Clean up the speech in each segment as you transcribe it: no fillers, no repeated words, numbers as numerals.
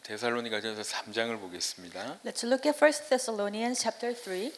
데살로니가전서 3장을 보겠습니다. Let's look at 1 Thessalonians chapter 3.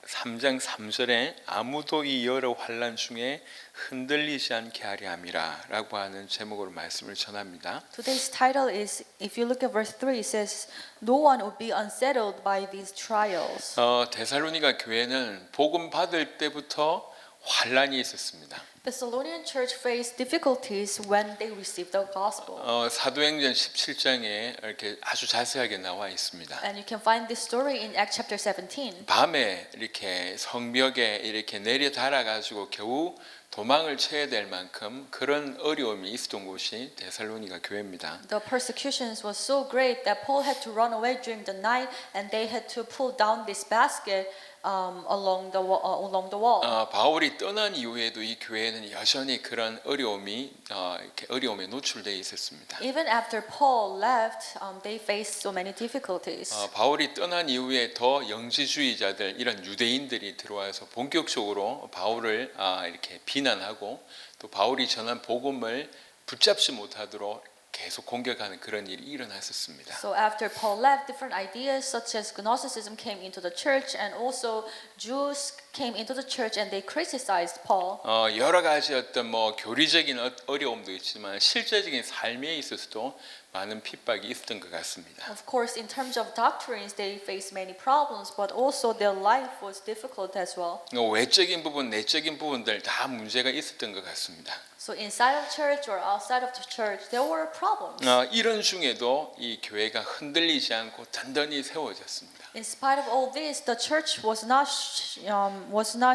3장 3절에 아무도 이 여러 환난 중에 흔들리지 않게 하려 함이라라고 하는 제목으로 말씀을 전합니다. Today's title is, if you look at verse 3, it says, No one will be unsettled by these trials. 데살로니가 교회는 복음 받을 때부터 환난이 있었습니다. Thessalonian church faced difficulties when they received the gospel. 사도행전 17장에 이렇게 아주 자세하게 나와 있습니다. And you can find this story in Acts chapter 17. 밤에 이렇게 성벽에 이렇게 내려 달아 가지고 겨우 도망을 쳐야 될 만큼 그런 어려움이 있었던 곳이 데살로니가 교회입니다. The persecutions was so great that Paul had to run away during the night, and they had to pull down this basket along the wall. 바울이 떠난 이후에도 이 교회는 여전히 그런 이렇게 어려움에 노출되어 있었습니다. Even after Paul left, they faced so many difficulties. 바울이 떠난 이후에 더 영지주의자들 이런 유대인들이 들어와서 본격적으로 바울을 이렇게 비난하고 또 바울이 전한 복음을 붙잡지 못하도록 계속 공격하는 그런 일이 일어났었습니다. So after Paul left, different ideas such as Gnosticism came into the church, and also Jews came into the church and they criticized Paul. 여러 가지 어떤 교리적인 어려움도 있지만 실제적인 삶에 있어서도 많은 핍박이 있었던 것 같습니다. Of course, in terms of doctrines, they faced many problems, but also their life was difficult as well. 외적인 부분, 내적인 부분들 다 문제가 있었던 것 같습니다. So inside of church or outside of the church, there were problems. 이런 중에도 이 교회가 흔들리지 않고 단단히 세워졌습니다. In spite of all this, the church was not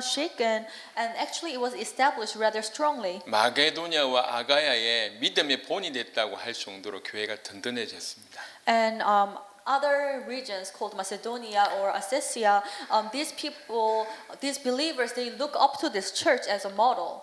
shaken, and actually it was established rather strongly. 마게도냐와 아가야의 믿음의 본이 됐다고 할 정도로 교회가 든든해졌습니다. And other regions called Macedonia or Assesia, these believers, they look up to this church as a model.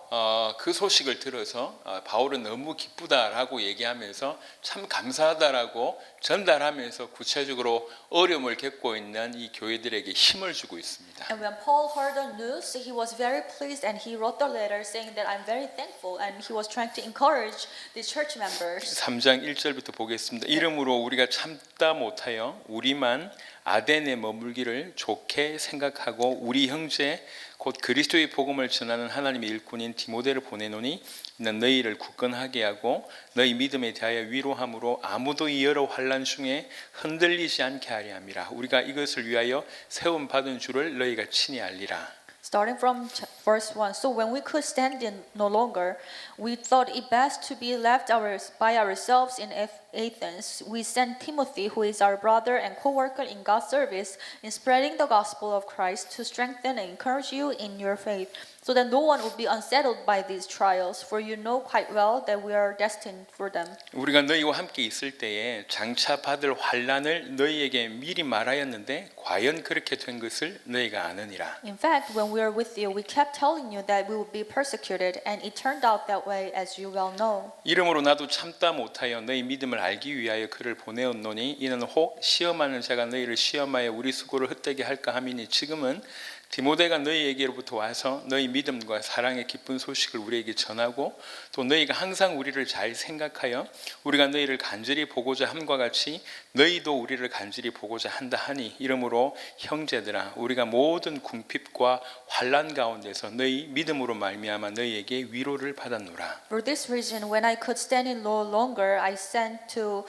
그 소식을 들어서 바울은 너무 기쁘다라고 얘기하면서 참 감사하다라고 전달하면서 구체적으로 어려움을 겪고 있는 이 교회들에게 힘을 주고 있습니다. And when Paul heard the news, he was very pleased, and he wrote the letter saying that I'm very thankful, and he was trying to encourage the church members. 3장 1절부터 보겠습니다. 이러므로 우리가 참다 못하여 우리만 아덴에 머물기를 좋게 생각하고 우리 형제 곧 그리스도의 복음을 전하는 하나님의 일꾼인 디모데를 보내노니 이는 너희를 굳건하게 하고 너희 믿음에 대하여 위로함으로 아무도 이 여러 환난 중에 흔들리지 않게 하려 함이라. 우리가 이것을 위하여 세움 받은 줄을 너희가 친히 알리라. Starting from verse 1, so when we could stand it no longer, we thought it best to be left by ourselves in Athens. We sent Timothy, who is our brother and co-worker in God's service, in spreading the gospel of Christ, to strengthen and encourage you in your faith, so that no one would be unsettled by these trials, for you know quite well that we are destined for them. 우리가 너희와 함께 있을 때에 장차 받을 환난을 너희에게 미리 말하였는데 과연 그렇게 된 것을 너희가 아느니라. In fact, when we were with you, we kept telling you that we would be persecuted, and it turned out that way, as you well know. 이러므로 나도 참다 못하여 너희 믿음을 알기 위하여 그를 보내었노니 이는 혹 시험하는 자가 너희를 시험하여 우리 수고를 헛되게 할까 함이니 지금은 디모데가 너희에게로부터 와서 너희 믿음과 사랑의 기쁜 소식을 우리에게 전하고 또 너희가 항상 우리를 잘 생각하여 우리가 너희를 간절히 보고자 함과 같이 너희도 우리를 간절히 보고자 한다 하니 이러므로 형제들아 우리가 모든 궁핍과 환난 가운데서 너희 믿음으로 말미암아 너희에게 위로를 받았노라. For this reason, when I could stand it no longer, I sent to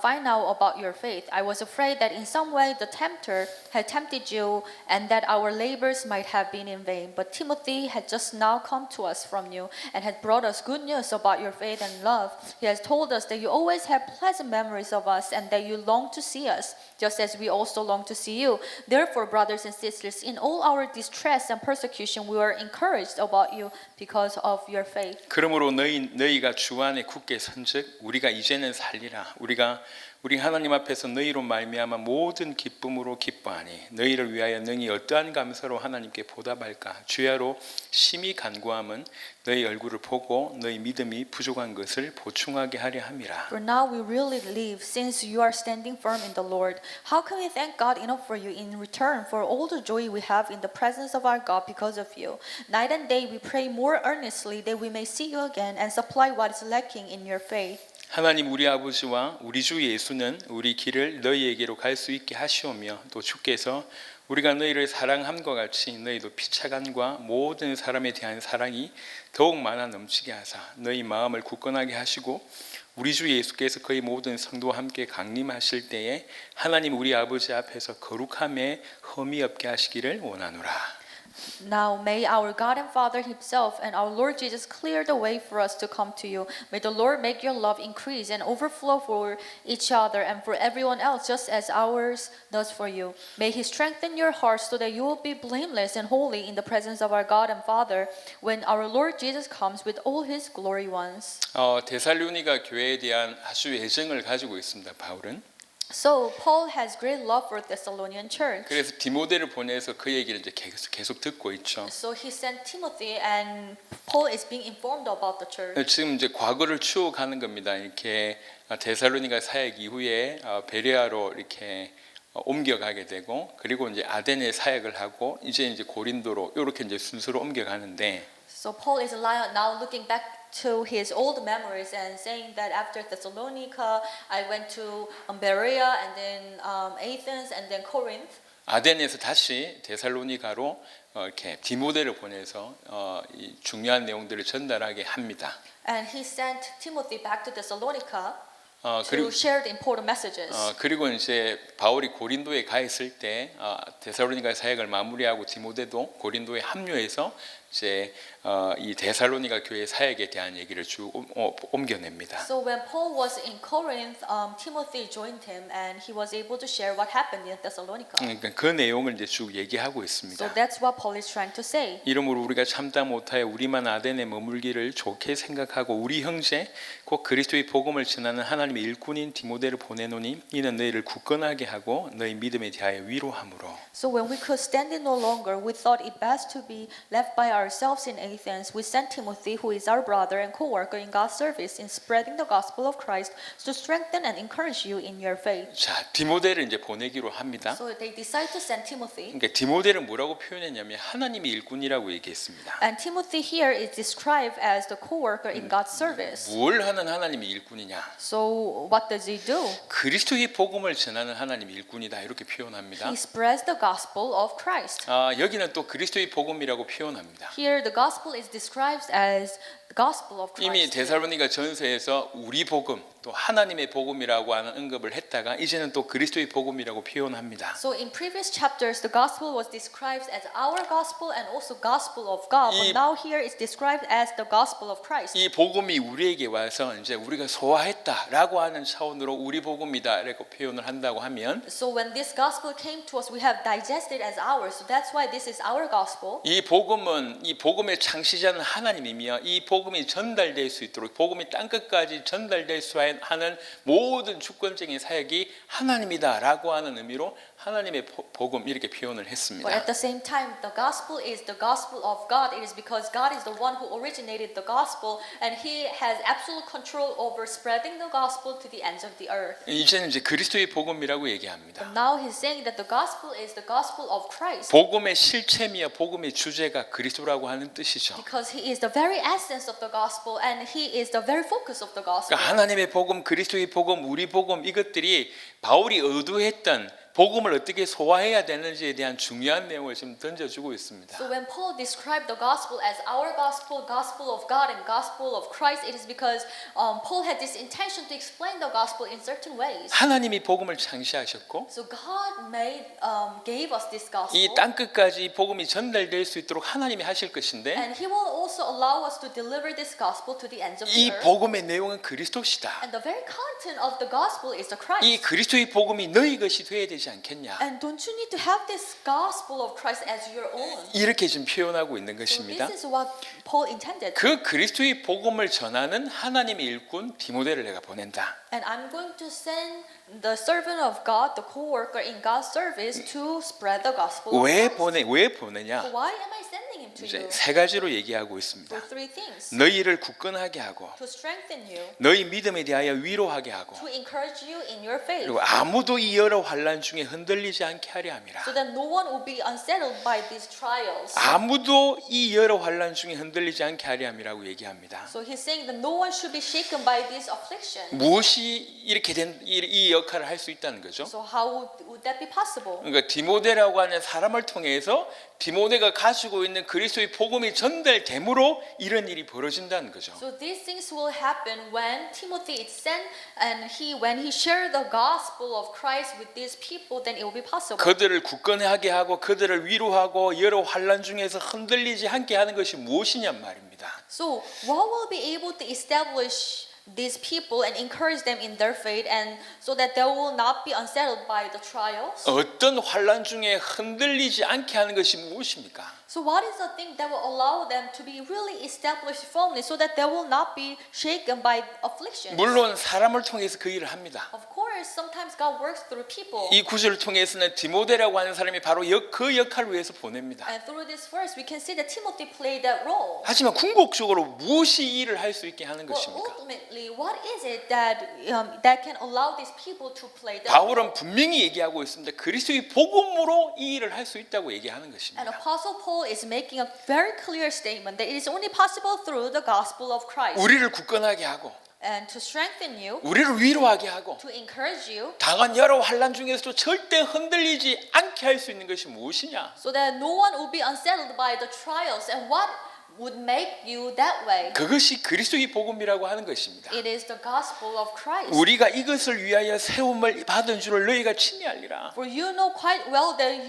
find out about your faith. I was afraid that in some way the tempter had tempted you and that our labors might have been in vain. But Timothy had just now come to us from you and had brought us good news about your faith and love. He has told us that you always have pleasant memories of us and that you long to see us, just as we also long to see you. Therefore, brothers and sisters, in all our distress and persecution, we were encouraged about you because of your faith. 그러므로 너희가 주 안에 굳게 선즉 우리가 이제는 살리라. 우리 하나님 앞에서 너희로 말미암아 모든 기쁨으로 기뻐하니 너희를 위하여 능히 어떠한 감사로 하나님께 보답할까. 주야로 심히 간구함은 너희 얼굴을 보고 너희 믿음이 부족한 것을 보충하게 하려 함이라. For now we really live, since you are standing firm in the Lord. How can we thank God enough for you in return for all the joy we have in the presence of our God because of you? Night and day we pray more earnestly that we may see you again and supply what is lacking in your faith. 하나님 우리 아버지와 우리 주 예수는 우리 길을 너희에게로 갈 수 있게 하시오며 또 주께서 우리가 너희를 사랑함과 같이 너희도 피차간과 모든 사람에 대한 사랑이 더욱 많아 넘치게 하사 너희 마음을 굳건하게 하시고 우리 주 예수께서 그의 모든 성도와 함께 강림하실 때에 하나님 우리 아버지 앞에서 거룩함에 흠이 없게 하시기를 원하노라. Now may our God and Father himself and our Lord Jesus clear the way for us to come to you. May the Lord make your love increase and overflow for each other and for everyone else just as ours does for you. May he strengthen your hearts so that you will be blameless and holy in the presence of our God and Father when our Lord Jesus comes with all his glory ones. 데살로니가 교회에 대한 아주 애정을 가지고 있습니다. 바울은. So Paul has great love for Thessalonian church. 그래서 디모데를 보내서 그 얘기를 이제 계속 듣고 있죠. So he sent Timothy and Paul is being informed about the church. 지금 이제 과거를 추억하는 겁니다. 이렇게 데살로니가 사역 이후에 베레아로 이렇게 옮겨가게 되고 그리고 이제 아덴에 사역을 하고 이제 고린도로 이렇게 이제 순서로 옮겨가는데. So Paul is now looking back to his old memories and saying that after Thessalonica, I went to Berea and then Athens and then Corinth. 아덴에서 다시 데살로니가로 이렇게 디모데를 보내서 이 중요한 내용들을 전달하게 합니다. And he sent Timothy back to Thessalonica to 그리고 share the important messages. 그리고 이제 바울이 고린도에 가 있을 때 데살로니가 사역을 마무리하고 디모데도 고린도에 합류해서 이제 이 데살로니가 교회 사역에 대한 얘기를 쭉 옮겨냅니다. So when Paul was in Corinth, Timothy joined him and he was able to share what happened in Thessalonica. 그러니까 그 내용을 이제 쭉 얘기하고 So 있습니다. that's what Paul is trying to say. 이러므로 우리가 참다 못하여 우리만 아덴에 머물기를 좋게 생각하고 우리 형제 곧 그리스도의 복음을 전하는 하나님의 일꾼인 디모데를 보내노니 이는 너희를 굳건하게 하고 너희 믿음에 대하여 위로함으로. So when we could stand it no longer, we thought it best to be left by ourselves in Athens. We sent Timothy, who is our brother and co-worker in God's service in spreading the gospel of Christ, to strengthen and encourage you in your faith. 자, 디모데를 이제 보내기로 합니다. So they decided to send Timothy. 그러니까 디모데를 뭐라고 표현했냐면 하나님의 일꾼이라고 얘기했습니다. And Timothy here is described as the co-worker in God's service. 뭘 하는 하나님의 일꾼이냐? So what does he do? 그리스도의 복음을 전하는 하나님의 일꾼이다 이렇게 표현합니다. He spreads the gospel of Christ. 여기는 또 그리스도의 복음이라고 표현합니다. Here the gospel is described as the gospel of 이미 Christ. 데살로니가 전서에서 우리 복음 또 하나님의 복음이라고 하는 언급을 했다가 이제는 또 그리스도의 복음이라고 표현합니다. So in previous chapters, the gospel was described as our gospel and also gospel of God. But now here it's described as the gospel of Christ. 이 복음이 우리에게 와서 이제 우리가 소화했다라고 하는 차원으로 우리 복음이다라고 표현을 한다고 하면 So when this gospel came to us, we have digested as ours. So that's why this is our gospel. 이 복음은 이 복음의 창시자는 하나님이며 이 복음이 전달될 수 있도록 복음이 땅끝까지 전달될 수 하는 모든 주권적인 사역이 하나님이다라고 하는 의미로 하나님의 복음 이렇게 표현을 했습니다. But at the same time, the gospel is the gospel of God. It is because God is the one who originated the gospel, and He has absolute control over spreading the gospel to the ends of the earth. 이제는 이제 그리스도의 복음이라고 얘기합니다. But now He's saying that the gospel is the gospel of Christ. 복음의 실체며 복음의 주제가 그리스도라고 하는 뜻이죠. Because He is the very essence of the gospel, and He is the very focus of the gospel. 그러니까 하나님의 복음, 그리스도의 복음, 우리 복음 이것들이 바울이 의도했던 복음을 어떻게 소화해야 되는지에 대한 중요한 내용을 지금 던져주고 있습니다. So when Paul described the gospel as our gospel, gospel of God, and gospel of Christ, it is because Paul had this intention to explain the gospel in certain ways. 하나님이 복음을 창시하셨고 So God gave us this gospel, 이 땅끝까지 이 복음이 전달될 수 있도록 하나님이 하실 것인데 and He will also allow us to deliver this gospel to the ends of the 이 earth. 복음의 내용은 그리스도시다. And the very content of the gospel is the Christ. 이 그리스도의 복음이 너희 것이 되어야 되지 않겠냐? And don't you need to have this gospel of Christ as your own? 이렇게 지금 표현하고 있는 So 것입니다. this is what Paul intended. 그 그리스도의 복음을 전하는 하나님의 일꾼 디모데를 내가 보낸다. And I'm going to send the servant of God, the co-worker in God's service, to spread the gospel. of 왜 Christ. 보내냐? Why am I sending sending him to 이제 you 세 가지로 얘기하고 있습니다. for three things: 너희를 굳건하게 하고 to strengthen you, 너희 믿음에 대하여 위로하게 하고 to encourage you in your faith, 그리고 아무도 이 여러 환란 중에 흔들리지 않게 하려 함이라. so that no one will be unsettled by these trials. 아무도 이 여러 환란 중에 흔들리지 않게 하려 함이라고 얘기합니다. So he's saying that no one should be shaken by these afflictions. 무엇이 이렇게 된 이 역할을 할 수 있다는 거죠? So how would that be possible? 그러니까 디모데라고 하는 사람을 통해서 디모데가 가지고 있는 그리스도의 복음이 전달됨으로 이런 일이 벌어진다는 거죠. So these things will happen when Timothy is sent, and when he shared the gospel of Christ with these people, then it will be possible. 그들을 굳건하게 하고 그들을 위로하고 여러 환란 중에서 흔들리지 않게 하는 것이 무엇이냔 말입니다. So what will be able to establish these people and encourage them in their faith, and so that they will not be unsettled by the trials? 어떤 환란 중에 흔들리지 않게 하는 것이 무엇입니까? So what is the thing that will allow them to be really established firmly, so that they will not be shaken by afflictions? 물론 사람을 통해서 그 일을 합니다. Of course, sometimes God works through people. 이 구절을 통해서는 디모데라고 하는 사람이 바로 그 역할을 위해서 보냅니다. And through this verse, we can see that Timothy played that role. 하지만 궁극적으로 무엇이 이 일을 할 수 있게 하는 But 것입니까? ultimately, what is it that can allow these people to play that 바울은 role? 분명히 얘기하고 있습니다. 그리스도의 복음으로 이 일을 할 수 있다고 얘기하는 And 것입니다. Apostle Paul is making a very clear statement that it is only possible through the gospel of Christ. 우리를 굳건하게 하고 And to strengthen you, 우리를 위로하게 하고 to encourage you, 당한 여러 환란 중에서도 절대 흔들리지 않게 할 수 있는 것이 무엇이냐? so that no one will be unsettled by the trials. And what would make you that way? 그것이 그리스도의 복음이라고 하는 것입니다. It is the gospel of Christ. 우리가 이것을 위하여 세움을 받은 줄을 너희가 친히 알리라. For you know quite well that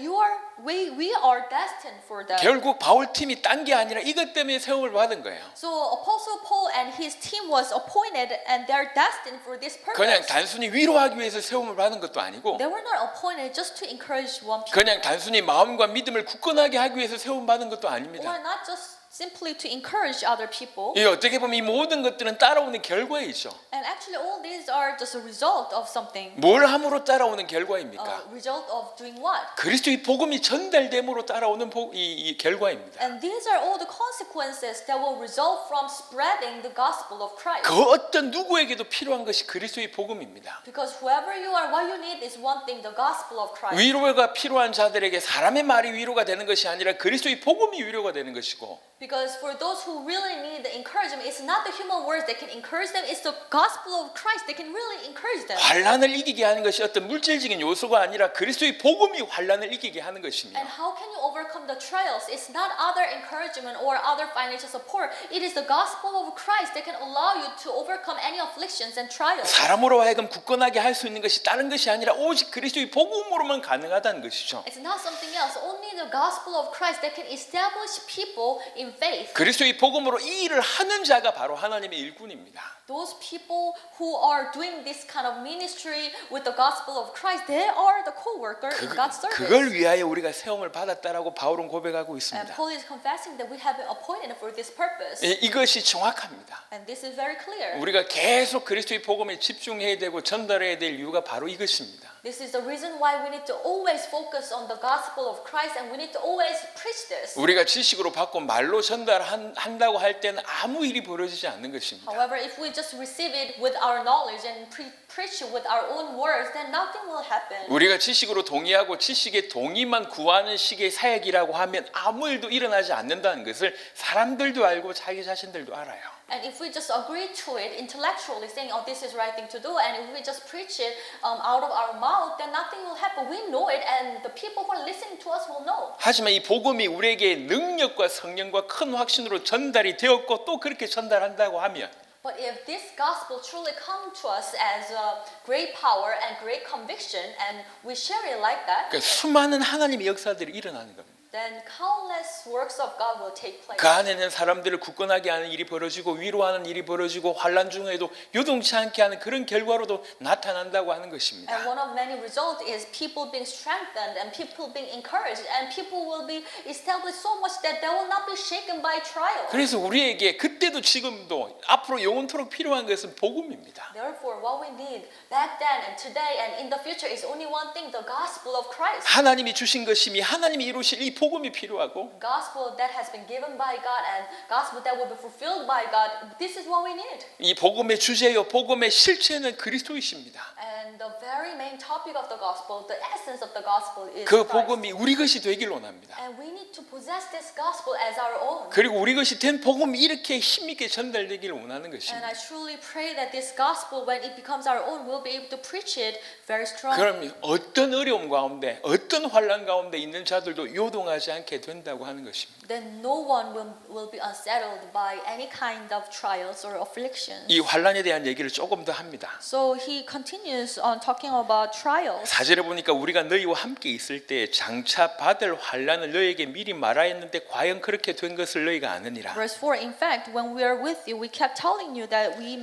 we are destined for that. 결국 바울 팀이 딴 게 아니라 이것 때문에 세움을 받은 거예요. So Apostle Paul and his team was appointed, and they're destined for this 그냥 purpose. 단순히 위로하기 위해서 세움을 받은 것도 아니고 They were not appointed just to encourage one people, 그냥 단순히 마음과 믿음을 굳건하게 하기 위해서 세움 받은 것도 or 아닙니다. not just simply to encourage other people. 이 어떻게 보면 이 모든 것들은 따라오는 결과이죠. And actually, all these are just a result of something. 뭘 함으로 따라오는 A 결과입니까? result of doing what? 그리스도의 복음이 전달됨으로 따라오는 이 결과입니다. And these are all the consequences that will result from spreading the gospel of Christ. 그 어떤 누구에게도 필요한 것이 그리스도의 복음입니다. Because whoever you are, what you need is one thing: the gospel of Christ. 위로가 필요한 자들에게 사람의 말이 위로가 되는 것이 아니라 그리스도의 복음이 위로가 되는 것이고 Because for those who really need the encouragement, it's not the human words that can encourage them, it's the gospel of Christ that can really encourage them. 환란을 이기게 하는 것이 어떤 물질적인 요소가 아니라 그리스도의 복음이 환란을 이기게 하는 것입니다. And how can you overcome the trials? It's not other encouragement or other financial support. It is the gospel of Christ that can allow you to overcome any afflictions and trials. 사람으로 하여금 굳건하게 할 수 있는 것이 다른 것이 아니라 오직 그리스도의 복음으로만 가능하다는 것이죠. It's not something else. Only the gospel of Christ that can establish people in faith. 그리스도의 복음으로 이 일을 하는 자가 바로 하나님의 일꾼입니다. Those people who are doing this kind of ministry with the gospel of Christ, they are the co-worker in God's service. 그걸 위하여 우리가 세움을 받았다라고 바울은 고백하고 And 있습니다. Paul is confessing that we have been appointed for this purpose. 이것이 정확합니다. And this is very clear. 우리가 계속 그리스도의 복음에 집중해야 되고 전달해야 될 이유가 바로 이것입니다. This is the reason why we need to always focus on the gospel of Christ, and we need to always preach this. 우리가 지식으로 받고 말로 전달한다고 할 때는 아무 일이 벌어지지 않는 것입니다. However, if we just receive it with our knowledge and preach it with our own words, then nothing will happen. 우리가 지식으로 동의하고 지식의 동의만 구하는 식의 사역이라고 하면 아무 일도 일어나지 않는다는 것을 사람들도 알고 자기 자신들도 알아요. And if we just agree to it intellectually, saying, "Oh, this is the right thing to do," and if we just preach it out of our mouth, then nothing will happen. We know it, and the people who are listening to us will know. 하지만 이 복음이 우리에게 능력과 성령과 큰 확신으로 전달이 되었고 또 그렇게 전달한다고 하면 But if this gospel truly comes to us as a great power and great conviction, and we share it like that, 그러니까 수많은 하나님의 역사들이 일어나는 겁니다. then countless works of God will take place. 그 안에는 사람들을 굳건하게 하는 일이 벌어지고 위로하는 일이 벌어지고 환난 중에도 요동치 않게 하는 그런 결과로도 나타난다고 하는 것입니다. And one of many results is people being strengthened and people being encouraged, and people will be established so much that they will not be shaken by trials. 그래서 우리에게 그때도 지금도 앞으로 영원토록 필요한 것은 복음입니다. Therefore, what we need back then and today and in the future is only one thing: the gospel of Christ. 하나님이 주신 것이미 하나님이 이루실 이 복음이 필요하고 gospel that has been given by God and gospel that will be fulfilled by God. This is what we need. 이 복음의 주제요 복음의 실체는 그리스도이십니다. And the very main topic of the gospel, the essence of the gospel is 그 Christ. 복음이 우리 것이 되길 원합니다. And we need to possess this gospel as our own. 그리고 우리 것이 된 복음이 이렇게 힘있게 전달되기를 원하는 And 것입니다. I truly pray that this gospel, when it becomes our own, we'll be able to preach it very strongly. 그럼 어떤 어려움 가운데 어떤 환난 가운데 있는 자들도 요동하지 않게 된다고 하는 것입니다. Then no one will be unsettled by any kind of trials or afflictions. 이 환난에 대한 얘기를 조금 더 합니다. So he continues on talking about trials. 4절에 보니까 우리가 너희와 함께 있을 때 장차 받을 환난을 너희에게 미리 말하였는데 과연 그렇게 된 것을 너희가 아느니라. Verse 4. In fact, when we are with you, we kept telling you that we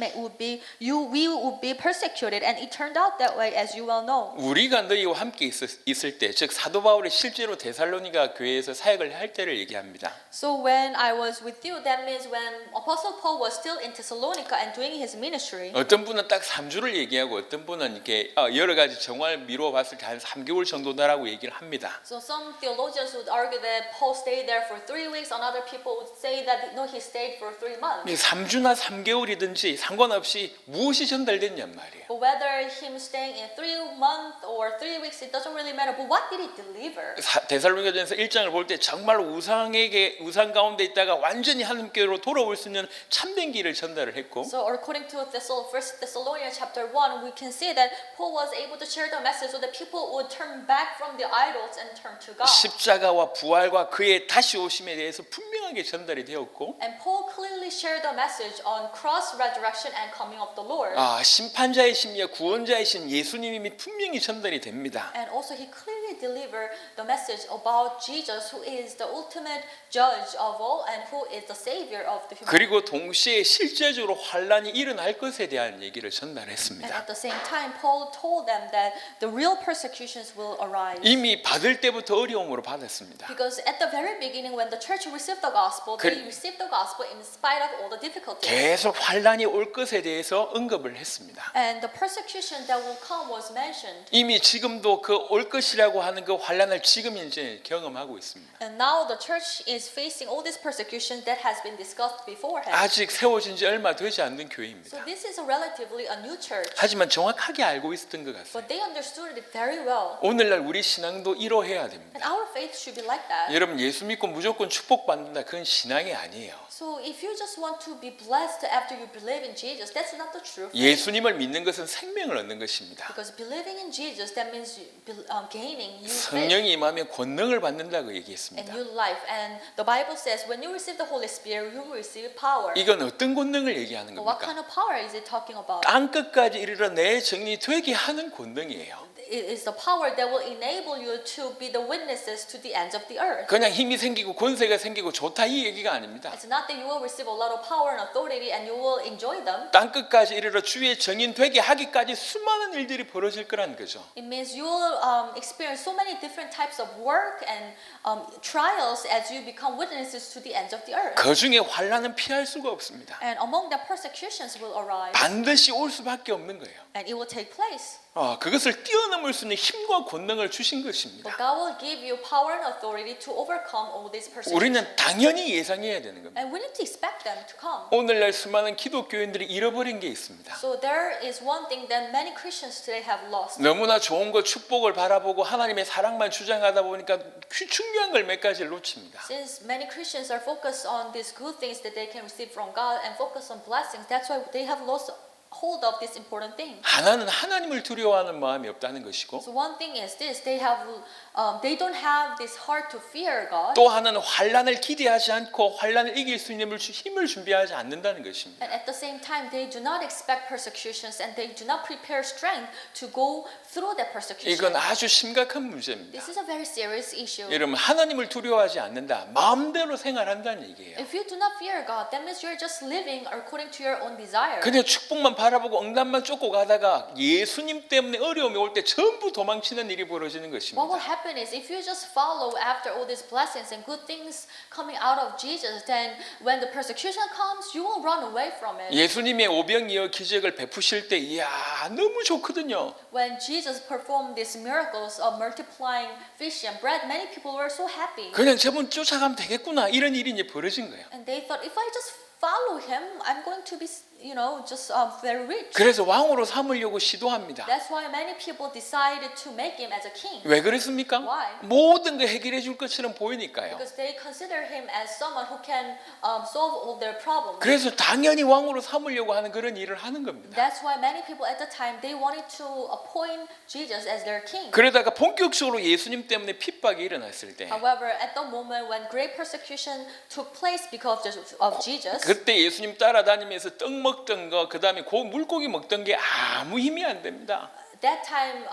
would be persecuted, and it turned out that way, as you well know. 우리가 너희와 함께 있을 때, 즉 사도 바울이 실제로 데살로니가 교회에서 사역을 할 때를 얘기합니다. So when I was with you, that means when Apostle Paul was still in Thessalonica and doing his ministry. 어떤 분은 딱 3주를 얘기하고 어떤 분은 이렇게 여러 가지 정황을 미루어 봤을 때 한 3개월 정도다라고 얘기를 합니다. So some theologians would argue that Paul stayed there for 3 weeks, and other people would say that no, he stayed for 3 months. 3주나 3개월이든지 상관없이 무엇이 전달됐냔 말이에요. But whether him staying in 3 months or 3 weeks, it doesn't really matter. But what did he deliver? 데살로니가전서 1장을 볼 때 정말 우상 가운데 있다가 완전히 하나님께로 돌아올 수 있는 참된 길을 전달을 했고 So according to 1 Thessalonians chapter 1, we can see that Paul was able to share the message so that people would turn back from the idols and turn to God. 십자가와 부활과 그의 다시 오심에 대해서 분명하게 전달이 되었고 And Paul clearly shared the message on cross resurrection and coming of the Lord. 심판자의 심리와 구원자의 신 예수님이 분명히 전달이 됩니다. And also he clearly delivered the message about Jesus, who is the ultimate judge of all and who is the savior of the human. 그리고 동시에 실제적으로 환란이 일어날 것에 대한 얘기를 And 전달했습니다. at the same time, Paul told them that the real persecutions will arise. 이미 받을 때부터 어려움으로 받았습니다. Because at the very beginning, when the church received the gospel, they received the gospel in spite of all the difficulties. 계속 환란이 올 것에 대해서 언급을 했습니다. And the persecution that will come was mentioned. 이미 지금도 그 올 것이라고 하는 그 환란을 지금 이제 경험하고 있습니다. And now the church is facing all this persecution that has been discussed beforehand. 아직 세워진 지 얼마 되지 않는 So 교회입니다. this is a relatively a new church. 하지만 정확하게 알고 있었던 것 같아요. But they understood it very well. 오늘날 우리 신앙도 이러해야 됩니다. And our faith should be like that. 여러분 예수 믿고 무조건 축복받는다 그건 신앙이 아니에요. So if you just want to be blessed after you believe in Jesus, that's not the truth. 예수님을 믿는 것은 생명을 얻는 것입니다. Because believing in Jesus, that means gaining new faith 성령이 임하면 권능을 받는다고 and 얘기했습니다. new life. And the Bible says when you receive the Holy Spirit, you will receive power. 이건 어떤 권능을 얘기하는 But what kind 겁니까? of power is it talking about? 땅 끝까지 이르러 내 정리 되게 하는 권능이에요. It is the power that will enable you to be the witnesses to the ends of the earth. 그냥 힘이 생기고 권세가 생기고 좋다 이 얘기가 아닙니다. It's not that you will receive a lot of power and authority and you will enjoy them. 땅 끝까지 이르러 주의 정인 되게 하기까지 수많은 일들이 벌어질 거라는 거죠. It means you will experience so many different types of work and trials as you become witnesses to the ends of the earth. 그 중에 환란은 피할 수가 없습니다. And among the persecutions will arise. 반드시 올 수밖에 없는 거예요. And it will take place. 그것을 뛰어넘을 수 있는 힘과 권능을 주신 것입니다. But God will give you power and authority to overcome all these persecutions. 우리는 당연히 예상해야 되는 겁니다. And we need to expect them to come. 오늘날 수많은 기독교인들이 잃어버린 게 있습니다. So there is one thing that many Christians today have lost. 너무나 좋은 것 축복을 바라보고 하나님의 사랑만 주장하다 보니까 중요한 걸 몇 가지를 놓칩니다. Since many Christians are focused on these good things that they can receive from God and focus on blessings, that's why they have lost hold of this important thing. 하나는 하나님을 두려워하는 마음이 없다는 것이고 So one thing is this: they don't have this heart to fear God. 또 하나는 환란을 기대하지 않고 환란을 이길 수 있는 힘을 준비하지 않는다는 것입니다. And at the same time, they do not expect persecutions and they do not prepare strength to go through that persecution. 이건 아주 심각한 문제입니다. This is a very serious issue. 여러분 하나님을 두려워하지 않는다. 마음대로 생활한다는 얘기예요. If you do not fear God, that means you're just living according to your own desire. 그냥 축복만 바라보고 응답만 쫓고 가다가 예수님 때문에 어려움이 올 때 전부 도망치는 일이 벌어지는 What 것입니다. will happen is if you just follow after all these blessings and good things coming out of Jesus, then when the persecution comes, you will run away from it. 예수님의 오병이어 기적을 베푸실 때 이야 너무 좋거든요. When Jesus performed these miracles of multiplying fish and bread, many people were so happy. 그냥 저분 쫓아가면 되겠구나 이런 일이 이제 벌어진 거예요. And they thought, if I just follow him, I'm going to be, just very rich. 그래서 왕으로 삼으려고 시도합니다. That's why many people decided to make him as a king. 왜 그랬습니까? Why? 모든 거 해결해 줄 것처럼 보이니까요. Because they consider him as someone who can solve all their problems. 그래서 당연히 왕으로 삼으려고 하는 그런 일을 하는 겁니다. That's why many people at the time they wanted to appoint Jesus as their king. 그러다가 본격적으로 예수님 때문에 핍박이 일어났을 때 However, at the moment when great persecution took place because of Jesus, 그때 예수님 따라다니면서 떡 먹던 거 그다음에 물고기 먹던 게 아무 힘이 안 됩니다. that time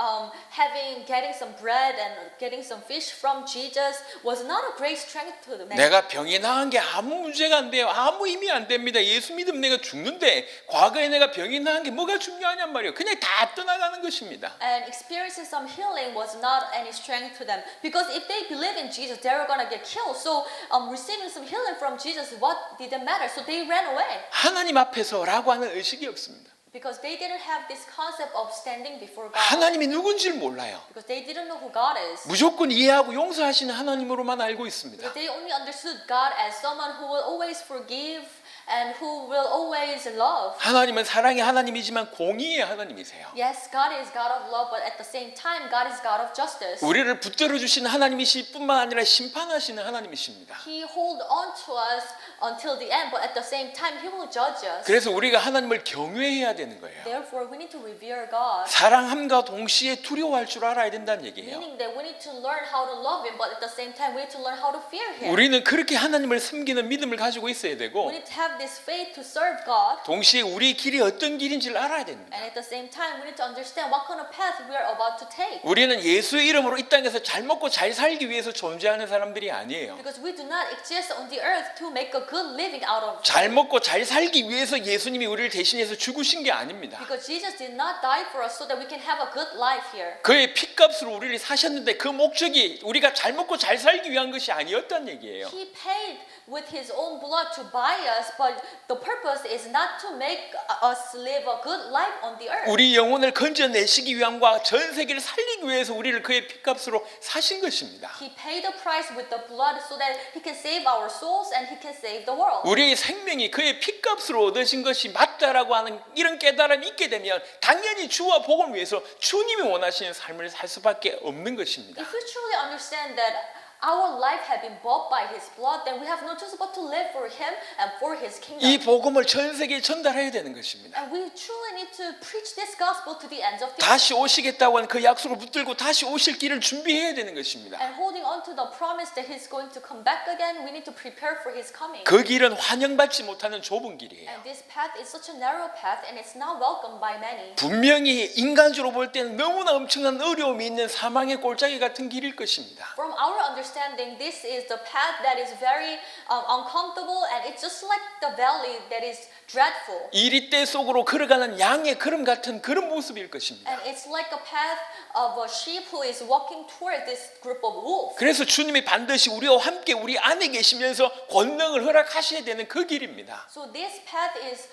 getting some bread and getting some fish from Jesus was not a great strength to the man. 내가 병이 나은 게 아무 문제가 안 돼요. 아무 힘이 안 됩니다. 예수 믿으면 내가 죽는데 과거에 내가 병이 나은 게 뭐가 중요하냔 말이에요. 그냥 다 떠나가는 것입니다. And experiencing some healing was not any strength to them because if they believe in Jesus, they were gonna get killed. So receiving some healing from Jesus, what didn't matter? So they ran away 하나님 앞에서라고 하는 의식이 없습니다. because they didn't have this concept of standing before God. 하나님이 누군지를 몰라요. Because they didn't know who God is. 무조건 이해하고 용서하시는 하나님으로만 알고 있습니다. Because they only understood God as someone who will always forgive and who will always love. 하나님은 사랑의 하나님이지만 공의의 하나님이세요. Yes, God is God of love, but at the same time, God is God of justice. 우리를 붙들어 주시는 하나님이실 뿐만 아니라 심판하시는 하나님이십니다. He hold on to us until the end, but at the same time, He will judge us. 그래서 우리가 하나님을 경외해야 되는 거예요. Therefore, we need to revere God. 사랑함과 동시에 두려워할 줄 알아야 된다는 얘기예요. Meaning that we need to learn how to love Him, but at the same time, we need to learn how to fear Him. 우리는 그렇게 하나님을 섬기는 믿음을 가지고 있어야 되고 We need to have this faith to serve God. 동시에 우리의 길이 어떤 길인지를 알아야 됩니다. And at the same time, we need to understand what kind of path we are about to take. 우리는 예수의 이름으로 이 땅에서 잘 먹고 잘 살기 위해서 존재하는 사람들이 아니에요. Because we do not exist on the earth to make a good living out of. 잘 먹고 잘 살기 위해서 예수님이 우리를 대신해서 죽으신 게 아닙니다. Because Jesus did not die for us so that we can have a good life here. 그의 핏값으로 우리를 사셨는데 그 목적이 우리가 잘 먹고 잘 살기 위한 것이 아니었다는 얘기예요. He paid with His own blood to buy us, but the purpose is not to make us live a good life on the earth. 우리 영혼을 건져내시기 위함과 전 세계를 살리기 위해서 우리를 그의 핏값으로 사신 것입니다. He paid the price with the blood so that He can save our souls and He can save the world. 우리의 생명이 그의 핏값으로 얻으신 것이 맞다라고 하는 이런 깨달음이 있게 되면 당연히 주와 복음을 위해서 주님이 원하시는 삶을 살 수밖에 없는 것입니다. If we truly understand that our life had been bought by His blood, then we have no choice but to live for Him and for His kingdom. 이 복음을 전 세계에 전달해야 되는 것입니다. And we truly need to preach this gospel to the ends of the earth. 다시 오시겠다고 하는 그 약속을 붙들고 다시 오실 길을 준비해야 되는 것입니다. And holding on to the promise that He's going to come back again, we need to prepare for His coming. 그 길은 환영받지 못하는 좁은 길이에요. And this path is such a narrow path, and it's not welcomed by many. 분명히 인간적으로 볼 때는 너무나 엄청난 어려움이 있는 사망의 골짜기 같은 길일 것입니다. From our understanding, this is the path that is very uncomfortable, and it's just like the valley that is dreadful. 이리떼 속으로 걸어가는 양의 걸음 같은 그런 모습일 것입니다. And it's like a path of a sheep who is walking toward this group of wolves. 그래서 주님이 반드시 우리와 함께 우리 안에 계시면서 권능을 허락하셔야 되는 그 길입니다. So this path is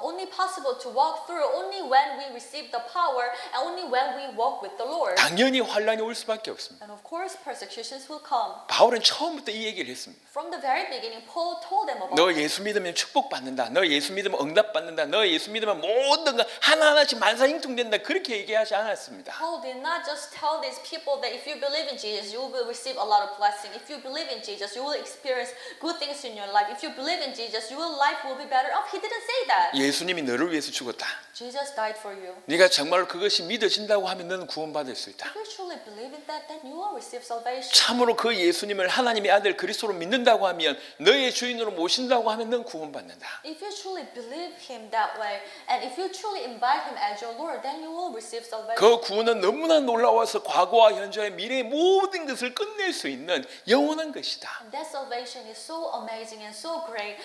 only possible to walk through only when we receive the power and only when we walk with the Lord. 당연히 환란이 올 수밖에 없습니다. And of course, persecutions will come. 바울은 처음부터 이 얘기를 했습니다. From the very beginning, Paul told them about 너 예수 믿으면 축복받는다. 너 예수 믿으면 응답받는다. 너 예수 믿으면 모든 거 하나하나씩 만사형통된다. 그렇게 얘기하지 않았습니다. Paul did not just tell these people that if you believe in Jesus, you will receive a lot of blessing. If you believe in Jesus, you will experience good things in your life. If you believe in Jesus, your life will be better off. He didn't say that. 예수님이 너를 위해서 죽었다. Jesus died for you. 네가 정말 그것이 믿어진다고 하면 너는 구원받을 수 있다. If you truly believe in that, then you will receive salvation. 참으로 그 예수님을 하나님의 아들 그리스도로 믿는다고 하면 너의 주인으로 모신다고 하면 넌 구원받는다. If you truly believe him that way, and if you truly invite him as your Lord, then you will receive salvation. 그 구원은 너무나 놀라워서 과거와 현재와 미래의 모든 것을 끝낼 수 있는 영원한 것이다. And that salvation is so amazing and so great.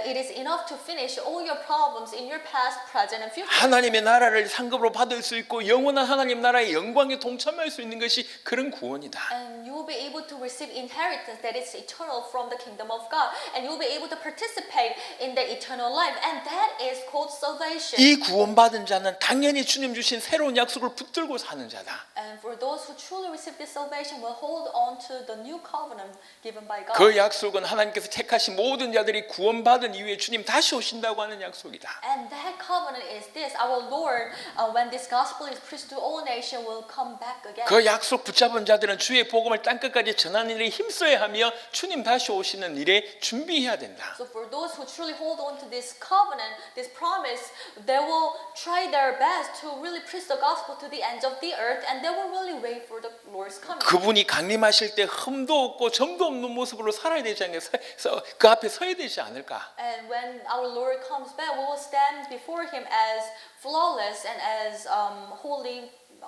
It is enough to finish all your problems in your past, present, and future. 하나님의 나라를 상급으로 받을 수 있고 영원한 하나님 나라의 영광에 동참할 수 있는 것이 그런 구원이다. And you will be able to receive inheritance that is eternal from the kingdom of God. And you will be able to participate in the eternal life. And that is called salvation. 이 구원받은 자는 당연히 주님 주신 새로운 약속을 붙들고 사는 자다. And for those who truly receive this salvation will hold on to the new covenant given by God. 그 약속은 하나님께서 택하신 모든 자들이 구원받은 이후에 주님 다시 오신다고 하는 약속이다. And that covenant is this: our Lord, when this gospel is preached to all nations, will come back again. 그 약속 붙잡은 자들은 주의 복음을 땅끝까지 전하는 일에 힘써야 하며 주님 다시 오시는 일에 준비해야 된다. So for those who truly hold on to this covenant, this promise, they will try their best to really preach the gospel to the ends of the earth, and they will really wait for the Lord's coming. 그분이 강림하실 때 흠도 없고 점도 없는 모습으로 살아야 되지 않겠어? 그 앞에 서야 되지 않을까? And when our Lord comes back, we will stand before Him as flawless and as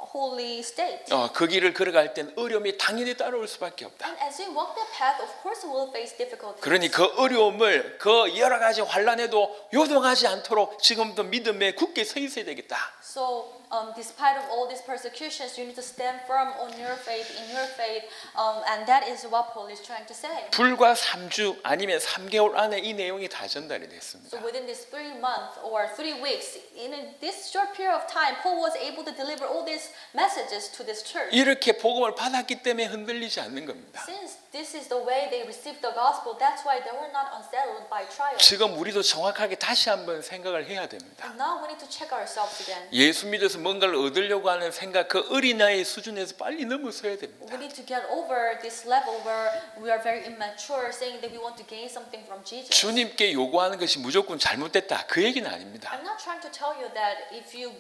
holy state. 그 길을 걸어갈 땐 어려움이 당연히 따라올 수밖에 없다. And as we walk that path, of course we will face difficulties. 그러니 그 어려움을 그 여러 가지 환란에도 요동하지 않도록 지금도 믿음에 굳게 서 있어야 되겠다. So, despite of all these persecutions, you need to stand firm on your faith, in your faith, and that is what Paul is trying to say. 불과 3주 아니면 3개월 안에 이 내용이 다 전달이 됐습니다. So within this 3 months or 3 weeks, in this short period of time, Paul was able to deliver all these messages to this church. 이렇게 복음을 받았기 때문에 흔들리지 않는 겁니다. Since this is the way they received the gospel, that's why they were not unsettled by trials. 지금 우리도 정확하게 다시 한번 생각을 해야 됩니다. And now we need to check ourselves again. 예수 믿어서 뭔가를 얻으려고 하는 생각 그 어린아이 수준에서 빨리 넘어서야 됩니다. We need to get over this level where we are very immature, saying that we want to gain something from Jesus. 주님께 요구하는 것이 무조건 잘못됐다 그 얘기는 아닙니다. I'm not trying to tell you that if you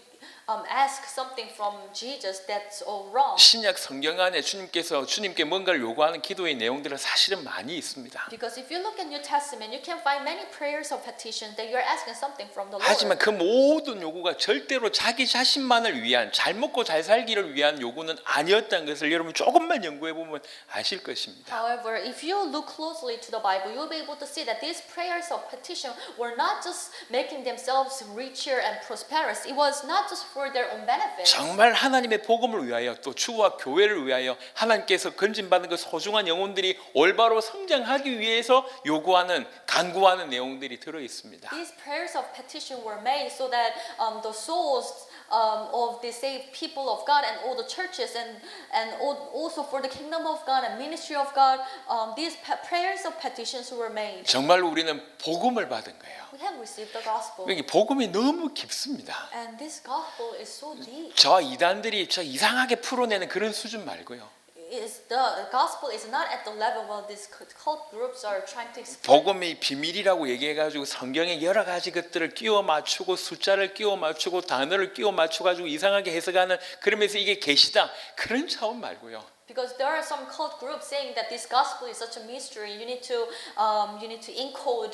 ask something from Jesus, that's all wrong. 신약 성경 안에 주님께 뭔가를 요구하는 기도의 내용들은 사실은 많이 있습니다. Because if you look at New Testament, you can find many prayers of petitions that you're asking something from the Lord. 하지만 그 모든 요구가 절대로 자기 자신만을 위한 잘 먹고 잘 살기를 위한 요구는 아니었다는 것을 여러분 조금만 연구해 보면 아실 것입니다. However, if you look closely to the Bible, you'll be able to see that these prayers of petition were not just making themselves richer and prosperous. It was not just for their own benefit. 정말 하나님의 복음을 위하여 또 주와 교회를 위하여 하나님께서 건진받은 그 소중한 영혼들이 올바로 성장하기 위해서 요구하는 간구하는 내용들이 들어 있습니다. These prayers of petition were made so that the souls of the saved people of God and all the churches and also for the kingdom of God and ministry of God, these prayers of petitions were made. 정말 우리는 복음을 받은 거예요. We have received the gospel. 여기 복음이 너무 깊습니다. And this gospel is so deep. 저 이단들이 저 이상하게 풀어내는 그런 수준 말고요. The gospel is not at the level where these cult groups are trying to explain. 복음이 비밀이라고 얘기해가지고 성경에 여러 가지 것들을 끼워 맞추고 숫자를 끼워 맞추고 단어를 끼워 맞춰가지고 이상하게 해석하는 그러면서 이게 계시다 그런 차원 말고요. Because there are some cult groups saying that this gospel is such a mystery. You need to encode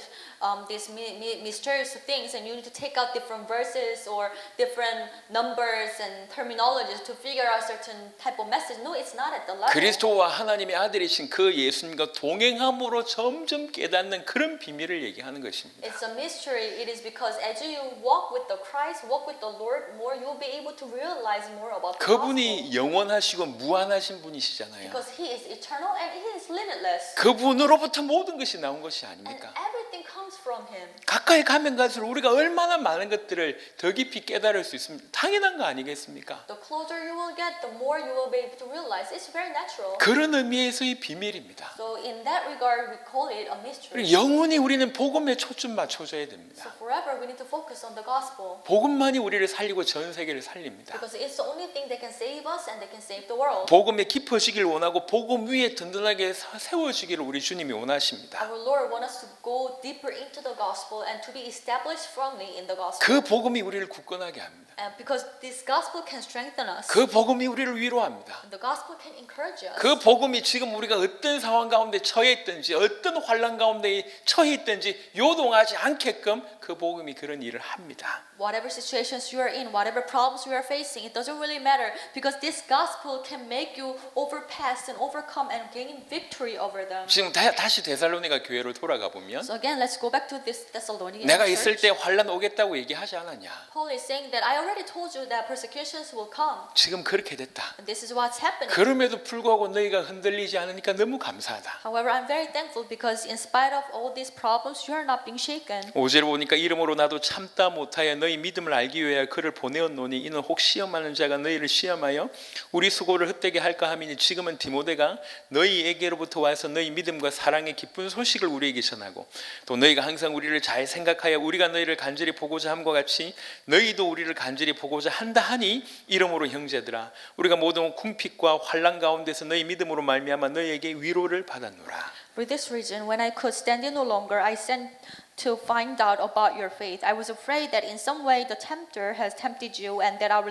these mysterious things, and you need to take out different verses or different numbers and terminologies to figure out certain type of message. No, it's not at the level. 그리스도와 하나님의 아들이신 그 예수님과 동행함으로 점점 깨닫는 그런 비밀을 얘기하는 것입니다. It's a mystery. It is because as you walk with the Christ, walk with the Lord more, you will be able to realize more about the gospel. 그분이 영원하시고 무한하신 분이시잖아요. Because He is eternal and He is limitless. 그분으로부터 모든 것이 나온 것이 And 아닙니까? everything comes from Him. 가까이 가면 갈수록 우리가 얼마나 많은 것들을 더 깊이 깨달을 수 있습니까? 당연한 거 아니겠습니까? The closer you will get, the more you will be able to realize. It's very natural. 그런 의미에서의 비밀입니다. So in that regard, we call it a mystery. 영원히 우리는 복음에 초점 맞춰줘야 So 됩니다. forever, we need to focus on the gospel. 복음만이 우리를 살리고 전 세계를 살립니다. Because it's the only thing that can save us and that can save the world. 복음에 깊어지기를 원하고 복음 위에 든든하게 세워지기를 우리 주님이 원하십니다. Our Lord wants us to go deeper into into the gospel and to be established firmly in the gospel. 그 복음이 우리를 굳건하게 합니다. And because this gospel can strengthen us. 그 복음이 우리를 위로합니다. The gospel can encourage us. 그 복음이 지금 우리가 어떤 상황 가운데 처해 있든지 어떤 환난 가운데 처해 있든지 요동하지 않게끔 그 복음이 그런 일을 합니다. Whatever situations you are in, whatever problems you are facing, it doesn't really matter because this gospel can make you overpass and overcome and gain victory over them. 지금 다시 데살로니가 교회로 돌아가 보면 So again, let's go back to this Thessalonian 내가 있을 church. 때 환난 오겠다고 얘기하지 않았냐? Paul is saying that I already told you that persecutions will come. 지금 그렇게 됐다. And this is what's happening. 그럼에도 불구하고 너희가 흔들리지 않으니까 너무 감사하다. However, I'm very thankful because in spite of all these problems, you are not being shaken. 5절 보니까 이러므로 나도 참다 못하여 너희 믿음을 알기 위하여 그를 보내었노니 이는 혹 시험하는 자가 너희를 시험하여 우리 수고를 헛되게 할까 함이니 지금은 디모데가 너희에게로부터 와서 너희 믿음과 사랑의 기쁜 소식을 우리에게 전하고 또 너희가 항상 우리를 잘 생각하여 우리가 너희를 간절히 보고자 함과 같이 너희도 우리를 간절히 보고자 한다 하니 이러므로 형제들아 우리가 모든 궁핍과 환난 가운데서 너희 믿음으로 말미암아 너희에게 위로를 받았노라. For this reason, when I could stand it no longer, I sent to find out about your faith. I was afraid that in some way the tempter has tempted you and that our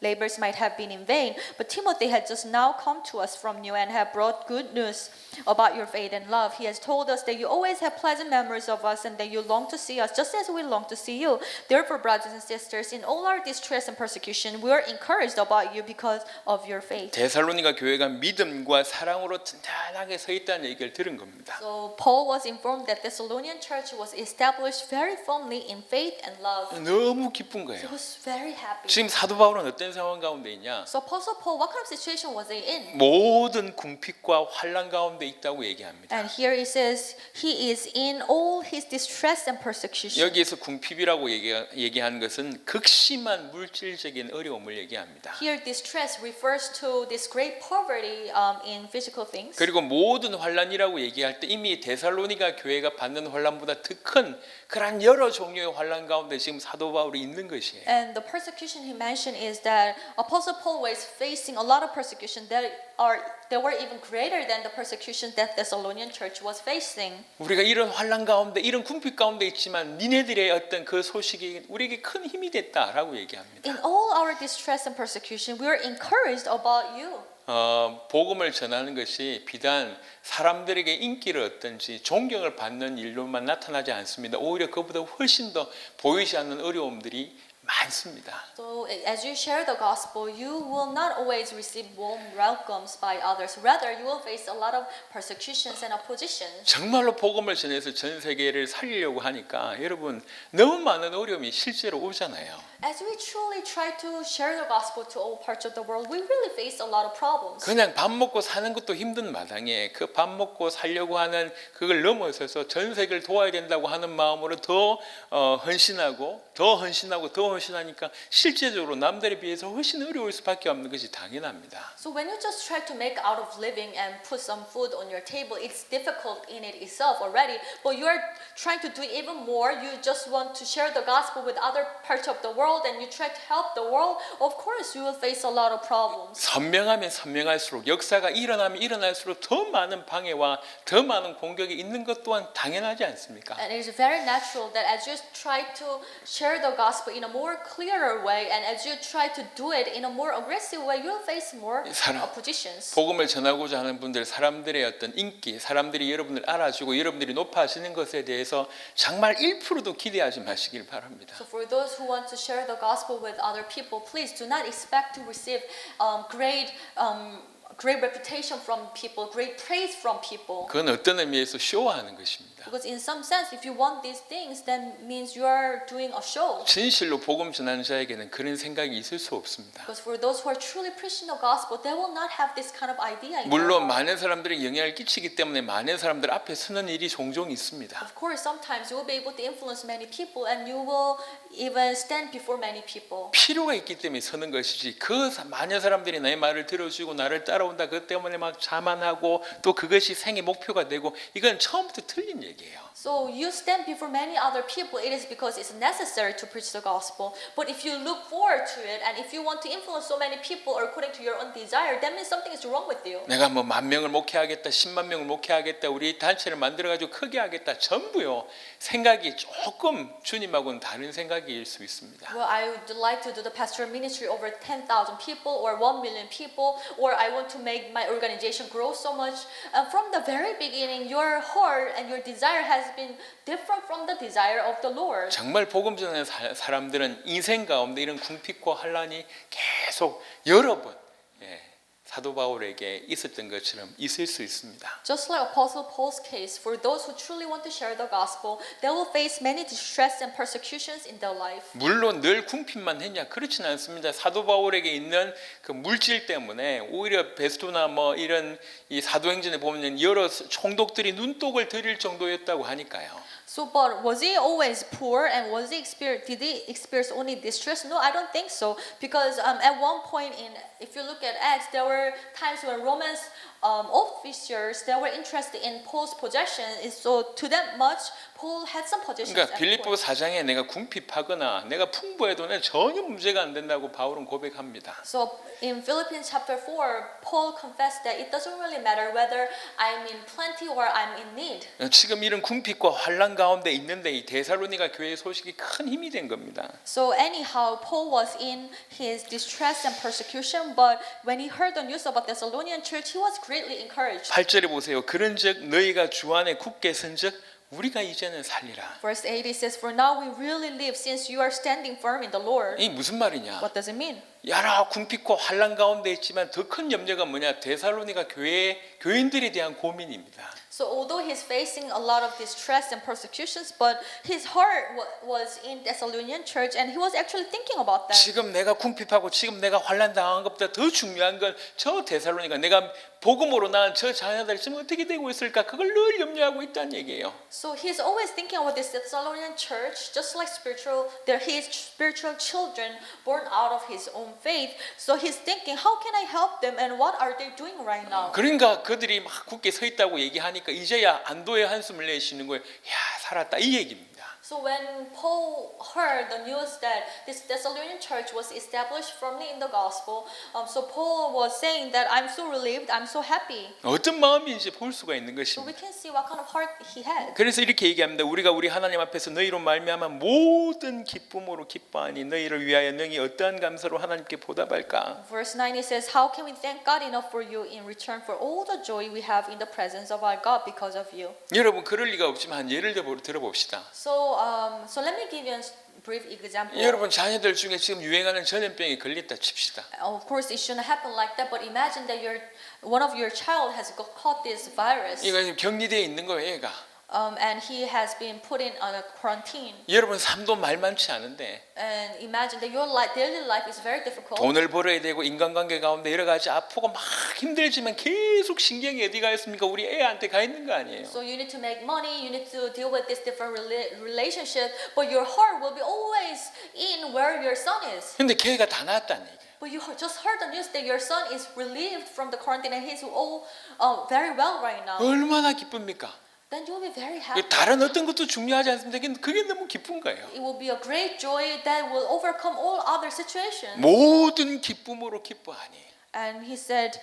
labors might have been in vain. But Timothy had just now come to us from you and have brought good news about your faith and love. He has told us that you always have pleasant memories of us and that you long to see us just as we long to see you. Therefore, brothers and sisters, in all our distress and persecution, we are encouraged about you because of your faith. 데살로니가 교회가 믿음과 사랑으로 튼튼하게 서 있다는 얘기를 들은 겁니다. So Paul was informed that Thessalonian church was established very firmly in faith and love. 너무 기쁜 He 거예요. was very happy. 지금 사도 바울은 어떤 상황 가운데 있냐? So Apostle Paul, what kind of situation was he in? 모든 궁핍과 환난 가운데 있다고 얘기합니다. And here it says he is in all his distress and persecution. 여기에서 궁핍이라고 얘기하는 것은 극심한 물질적인 어려움을 얘기합니다. Here distress refers to this great poverty in physical things. 그리고 모든 환난이라고 얘기할 때 이미 데살로니가 교회가 받는 환난보다 더 큰 그런 여러 종류의 환난 가운데 지금 사도 바울이 있는 것이에요. And the persecution he mentioned is that Apostle Paul was facing a lot of persecution that were even greater than the persecution that Thessalonian church was facing. 우리가 이런 환난 가운데 이런 궁핍 가운데 있지만 니네들의 어떤 그 소식이 우리에게 큰 힘이 됐다라고 얘기합니다. In all our distress and persecution, we are encouraged about you. 복음을 전하는 것이 비단 사람들에게 인기를 얻든지 존경을 받는 일로만 나타나지 않습니다. 오히려 그보다 훨씬 더 보이지 않는 어려움들이 많습니다. So as you share the gospel, you will not always receive warm welcomes by others. Rather, you will face a lot of persecutions and oppositions. 정말로 복음을 전해서 전 세계를 살리려고 하니까 여러분 너무 많은 어려움이 실제로 오잖아요. As we truly try to share the gospel to all parts of the world, we really face a lot of problems. 그냥 밥 먹고 사는 것도 힘든 마당에 그 밥 먹고 살려고 하는 그걸 넘어서서 전 세계를 도와야 된다고 하는 마음으로 더 헌신하니까 실제적으로 남들에 비해서 훨씬 어려울 수밖에 없는 것이 당연합니다. So when you just try to make out of living and put some food on your table, it's difficult in it itself already. But you are trying to do even more. You just want to share the gospel with other parts of the world and you try to help the world. Of course, you will face a lot of problems. 선명하면 선명할수록 역사가 일어나면 일어날수록 더 많은 방해와 더 많은 공격이 있는 것 또한 당연하지 않습니까? And it is very natural that as you try to share the gospel in a more clearer way and as you try to do it in a more aggressive way, you will face more oppositions. 복음을 전하고자 하는 분들, 사람들의 어떤 인기, 사람들이 여러분을 알아주고 여러분들이 높아지는 것에 대해서 정말 1%도 기대하지 마시길 바랍니다. So for those who want to share the gospel with other people, please do not expect to receive great reputation from people, great praise from people. 그건 어떤 의미에서 쇼하는 것입니다. Because in some sense, if you want these things, then means you are doing a show. 진실로 복음 전하는 자에게는 그런 생각이 있을 수 없습니다. Because for those who are truly preaching the gospel, they will not have this kind of idea. 물론 많은 사람들이 영향을 끼치기 때문에 많은 사람들 앞에 서는 일이 종종 있습니다. Of course, sometimes you will be able to influence many people, and you will even stand before many people. 필요가 있기 때문에 서는 것이지 그 많은 사람들이 나의 말을 들어주고 나를 따라오지 따라온다. 그것 때문에 막 자만하고 또 그것이 생의 목표가 되고 이건 처음부터 틀린 얘기예요. So you stand before many other people, it is because it's necessary to preach the gospel. But if you look forward to it and if you want to influence so many people according to your own desire, that means something is wrong with you. 내가 뭐 10,000명을 목회하겠다, 10만 명을 목회하겠다, 우리 단체를 만들어가지고 크게 하겠다. 전부요. 생각이 조금 주님하고는 다른 생각일 수 있습니다. Well, I would like to do the pastoral ministry over 10,000 people or 1,000,000 people, or I want to make my organization grow so much. From the very beginning, your heart and your desire has been different from the desire of the Lord. 정말 복음 전하는 사람들은 인생 가운데 이런 궁핍과 환란이 계속 여러 번 사도 바울에게 있었던 것처럼 있을 수 있습니다. Just like Apostle Paul's case, for those who truly want to share the gospel, they will face many distress and persecutions in their life. 물론 늘 궁핍만 했냐? 그렇지는 않습니다. 사도 바울에게 있는 그 물질 때문에 오히려 베스토나 뭐 이런 이 사도행전에 보면 여러 총독들이 눈독을 들일 정도였다고 하니까요. So, but was he always poor and did he experience only distress? No, I don't think so. Because at one point if you look at Acts, there were times when Roman officers that were interested in Paul's possessions. So to that much, Paul had some possessions. 그러니까 at 빌립보 point. 4장에 내가 궁핍하거나 내가 풍부해도 내 전혀 문제가 안 된다고 바울은 고백합니다. So in Philippians chapter 4, Paul confessed that it doesn't really matter whether I'm in plenty or I'm in need. 지금 이런 궁핍과 환란 가운데 있는데 이 데살로니가 교회의 소식이 큰 힘이 된 겁니다. So anyhow, Paul was in his distress and persecution, but when he heard the news about Thessalonian church, he was greatly encouraged. 8절에 보세요. 그런즉 너희가 주 안에 굳게 선즉 우리가 이제는 살리라. Verse 8 it says, "For now we really live since you are standing firm in the Lord." 이 무슨 말이냐? What does it mean? 여러 궁핍과 환란 가운데 있지만 더 큰 염려가 뭐냐? 데살로니가 교인들에 대한 고민입니다. So although he's facing a lot of distress and persecutions, but his heart was in Thessalonian church, and he was actually thinking about that. 지금 내가 궁핍하고 지금 내가 환란 당한 것보다 더 중요한 건 저 데살로니가 내가 복음으로 낳은 저 자녀들 지금 어떻게 되고 있을까? 그걸 늘 염려하고 있다는 얘기예요. So he's always thinking about this Thessalonian church, just like his spiritual children born out of his own faith. So he's thinking, how can I help them, and what are they doing right now? 그러니까 그들이 막 굳게 서 있다고 얘기하니까 이제야 안도의 한숨을 내쉬는 거예요. 야, 살았다 이 얘기입니다. So when Paul heard the news that this Thessalonian church was established firmly in the gospel, so Paul was saying that I'm so relieved, I'm so happy. 어떤 마음인지 볼 수가 있는 So we 것입니다. can see what kind of heart he had. 그래서 이렇게 얘기합니다. 우리가 우리 하나님 앞에서 너희로 말미암아 모든 기쁨으로 기뻐하니 너희를 위하여 능히 어떠한 감사로 하나님께 보답할까? Verse 9 it says, "How can we thank God enough for you in return for all the joy we have in the presence of our God because of you?" 여러분 그럴 리가 없지만 한 예를 들어봅시다. So let me give you a brief example. 여러분 자녀들 중에 지금 유행하는 전염병에 걸렸다 칩시다. Of course, it shouldn't happen like that. But imagine that one of your child has caught this virus, 이거 지금 격리되어 있는 거예요, 얘가. and he has been put in a quarantine. 여러분 삶도 말만치 않은데 And imagine that your daily life is very difficult. 돈을 벌어야 되고 인간관계 가운데 여러 가지 아프고 막 힘들지만 계속 신경이 어디 가 있습니까? 우리 애한테 가 있는 거 아니에요? So you need to make money, you need to deal with this different relationship, but your heart will be always in where your son is. 근데 걔가 다 나았다는 얘기예요. But you just heard the news that your son is relieved from the quarantine and he's all very well right now. 얼마나 기쁩니까? Then you will be very happy. 다른 어떤 것도 중요하지 않습니다. 그게 너무 기쁜 거예요. It will be a great joy that will overcome all other situations. 모든 기쁨으로 기뻐하니. And he said,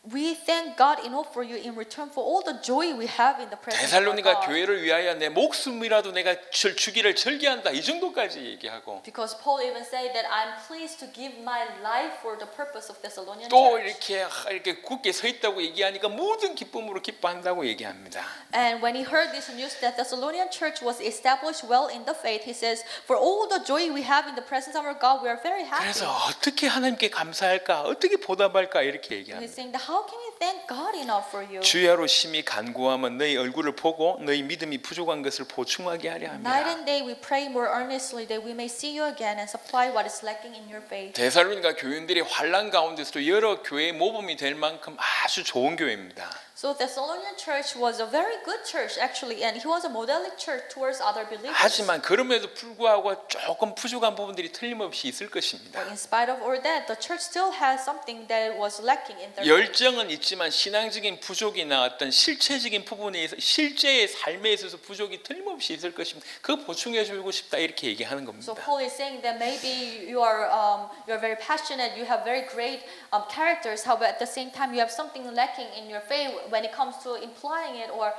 we thank God enough for you in return for all the joy we have in the presence of 데살로니가 God. 교회를 위하여 내 목숨이라도 내가 주기를 절개한다 이 정도까지 얘기하고 Because Paul even said that I'm pleased to give my life for the purpose of Thessalonian 또 church. 이렇게 굳게 서 있다고 얘기하니까 모든 기쁨으로 기뻐한다고 얘기합니다. And when he heard this news that Thessalonian church was established well in the faith, he says, for all the joy we have in the presence of our God, we are very happy. 그래서 어떻게 하나님께 감사할까? 어떻게 보답할까? 이렇게 He's 얘기합니다. saying that how can we thank God enough for you. 주야로 심히 간구하면 너희 얼굴을 보고 너희 믿음이 부족한 것을 보충하게 하려 Night 합니다. and day we pray more earnestly that we may see you again and supply what is lacking in your faith. 데살로니가 교인들이 환난 가운데서도 여러 교회의 모범이 될 만큼 아주 좋은 교회입니다. So Thessalonian church was a very good church actually, and he was a modelic church towards other believers. 하지만 그럼에도 불구하고 조금 부족한 부분들이 틀림없이 있을 것입니다. But in spite of all that, the church still has something that was lacking in their faith. 열정은 있지만 신앙적인 부족이나 어떤 실체적인 부분에 있어 실제의 삶에 있어서 부족이 틀림없이 있을 것입니다. 그거 보충해 주고 싶다 이렇게 얘기하는 So 겁니다. Paul is saying that maybe you're very passionate, you have very great characters, however at the same time you have something lacking in your faith when it comes to implying it or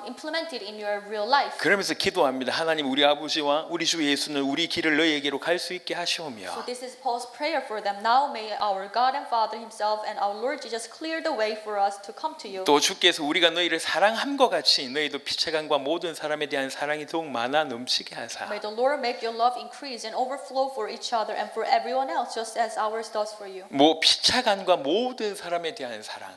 implement it in your real life. 그러면서 기도합니다. 하나님 우리 아버지와 우리 주 예수는 우리 길을 너희에게로 갈 수 있게 So 하시오며 this is Paul's prayer for them. Now may our God and Father himself and our Lord Jesus clear the way for us to come to you. 또 주께서 우리가 너희를 사랑함과 같이 너희도 피차간과 모든 사람에 대한 사랑이 더욱 많아 넘치게 하사 May the Lord make your love increase and overflow for each other and for everyone else just as ours does for you. 피차간과 모든 사람에 대한 사랑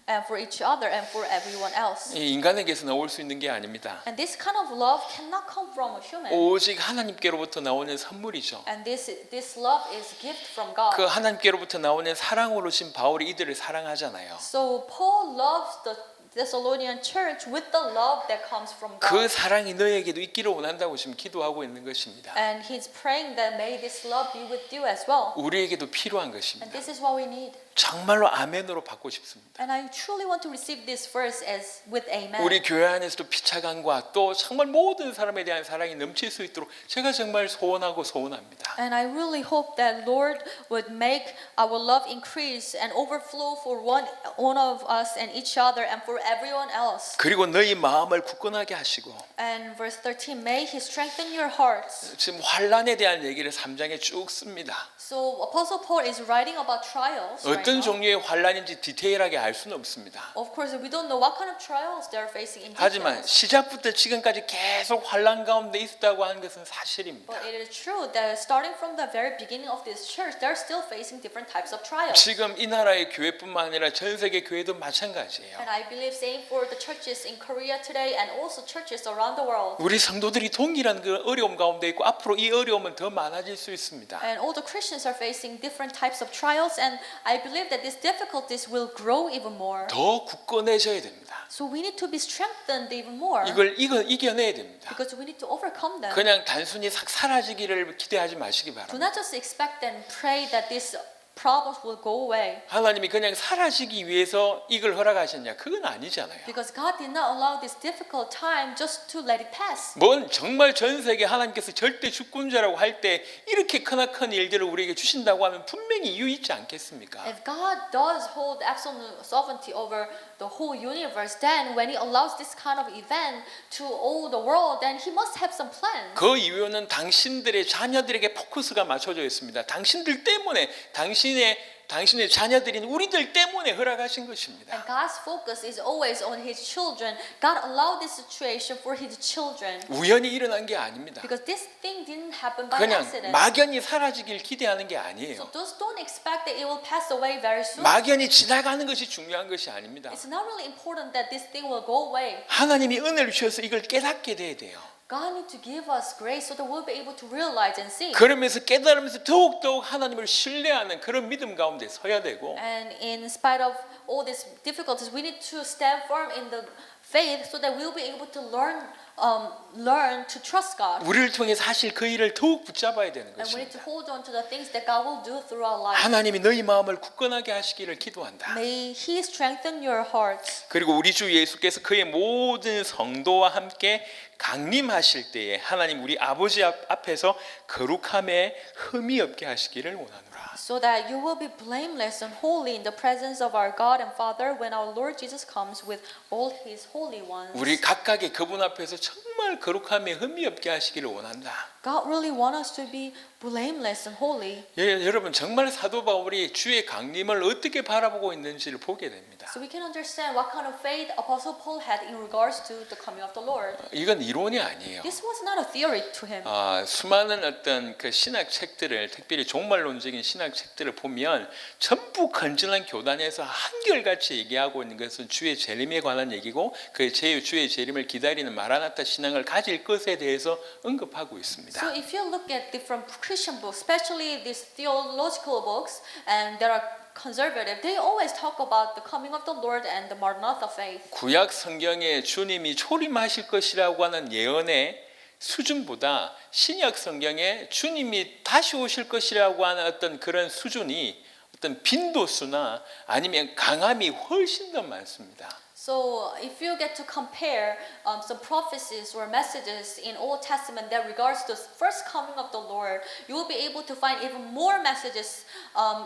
And for each other and for everyone else. 이 인간에게서 나올 수 있는 게 아닙니다. And this kind of love cannot come from a human. 오직 하나님께로부터 나오는 선물이죠. And this love is gift from God. 그 하나님께로부터 나오는 사랑으로 지금 바울이 이들을 사랑하잖아요. So Paul loves the Thessalonian church with the love that comes from 그 God. 사랑이 너희에게도 있기를 원한다고 지금 기도하고 있는 것입니다. And he's praying that may this love be with you as well. 우리에게도 필요한 And 것입니다. this is what we need. 정말로 아멘으로 받고 싶습니다. And I truly want to receive this verse as with amen. 우리 교회 안에서도 피차간과 또 정말 모든 사람에 대한 사랑이 넘칠 수 있도록 제가 정말 소원합니다. And I really hope that Lord would make our love increase and overflow for one of us and each other and for everyone else. 그리고 너희 마음을 굳건하게 하시고 And verse 13, may He strengthen your hearts. 지금 환란에 대한 얘기를 3장에 쭉 씁니다. So Apostle Paul is writing about trials right 어떤 now. 종류의 환란인지 디테일하게 알 수는 없습니다. Of course, we don't know what kind of trials they are facing in 하지만 details. 시작부터 지금까지 계속 환란 가운데 있었다고 하는 것은 사실입니다. But it is true that starting from the very beginning of this church, they're still facing different types of trials. 지금 이 나라의 교회뿐만 아니라 전 세계 교회도 마찬가지예요. And I believe same for the churches in Korea today and also churches around the world. 우리 성도들이 동일한 그 어려움 가운데 있고 앞으로 이 어려움은 더 많아질 수 있습니다. And all the Christians are facing different types of trials, and I believe that these difficulties will grow even more. 더 굳건해져야 됩니다. So we need to be strengthened even more 이걸 이겨내야 됩니다. because we need to overcome them. 그냥 단순히 싹 사라지기를 기대하지 마시기 Do 바랍니다. not just expect and pray that these problems will go away. 하나님이 그냥 사라지기 위해서 이걸 허락하셨냐? 그건 아니잖아요. Because God did not allow this difficult time just to let it pass. 뭔 정말 전 세계 하나님께서 절대 주권자라고 할 때 이렇게 크나큰 일들을 우리에게 주신다고 하면 분명히 이유 있지 않겠습니까? If God does hold absolute sovereignty over the whole universe, then when He allows this kind of event to all the world, then He must have some plans. 그 이유는 당신들의 자녀들에게 포커스가 맞춰져 있습니다. 당신들 때문에 당신의 자녀들인 우리들 때문에 허락하신 것입니다. And God's focus is always on His children. God allowed this situation for His children. 우연히 일어난 게 아닙니다. Because this thing didn't happen by 그냥 accident. 막연히 사라지길 기대하는 게 아니에요. So just don't expect that it will pass away very soon. 막연히 지나가는 것이 중요한 것이 아닙니다. It's not really important that this thing will go away. 하나님이 은혜를 주셔서 이걸 깨닫게 돼야 돼요. God needs to give us grace so that we'll be able to realize and see. 그러면서 깨달으면서 더욱더욱 하나님을 신뢰하는 그런 믿음 가운데 서야 되고 And in spite of all these difficulties, we need to stand firm in the faith so that we'll be able to learn to trust God. 우리를 통해 사실 그 일을 더욱 붙잡아야 되는 And we need to 것입니다. hold on to the things that God will do through our lives. 하나님이 너희 마음을 굳건하게 하시기를 기도한다. May He strengthen your hearts. 그리고 우리 주 예수께서 그의 모든 성도와 함께 강림하실 때에 하나님 우리 아버지 앞에서 거룩함에 흠이 없게 하시기를 원하노라. So that you will be blameless and holy in the presence of our God and Father when our Lord Jesus comes with all His holy ones. 우리 각각의 그분 앞에서 정말 정말 거룩함에 흠이 없게 하시기를 원한다. God really wants us to be blameless and holy. 예, 여러분 정말 사도 바울이 주의 강림을 어떻게 바라보고 있는지를 보게 됩니다. So we can understand what kind of faith Apostle Paul had in regards to the coming of the Lord. 이건 이론이 아니에요. This was not a theory to him. 수많은 어떤 그 신학 책들을, 특별히 종말론적인 신학 책들을 보면 전부 건전한 교단에서 한결같이 얘기하고 있는 것은 주의 재림에 관한 얘기고, 그 주의 재림을 기다리는 마라나타 신앙을 가질 것에 대해서 언급하고 있습니다. So if you look at different Christian books, especially these theological books, and there are conservative, they always talk about the coming of the Lord and the Maranatha faith. 구약 성경에 주님이 초림하실 것이라고 하는 예언의 수준보다 신약 성경에 주님이 다시 오실 것이라고 하는 어떤 그런 수준이, 어떤 빈도수나 아니면 강함이 훨씬 더 많습니다. So if you get to compare some prophecies or messages in Old Testament that regards to the first coming of the Lord, you will be able to find even more messages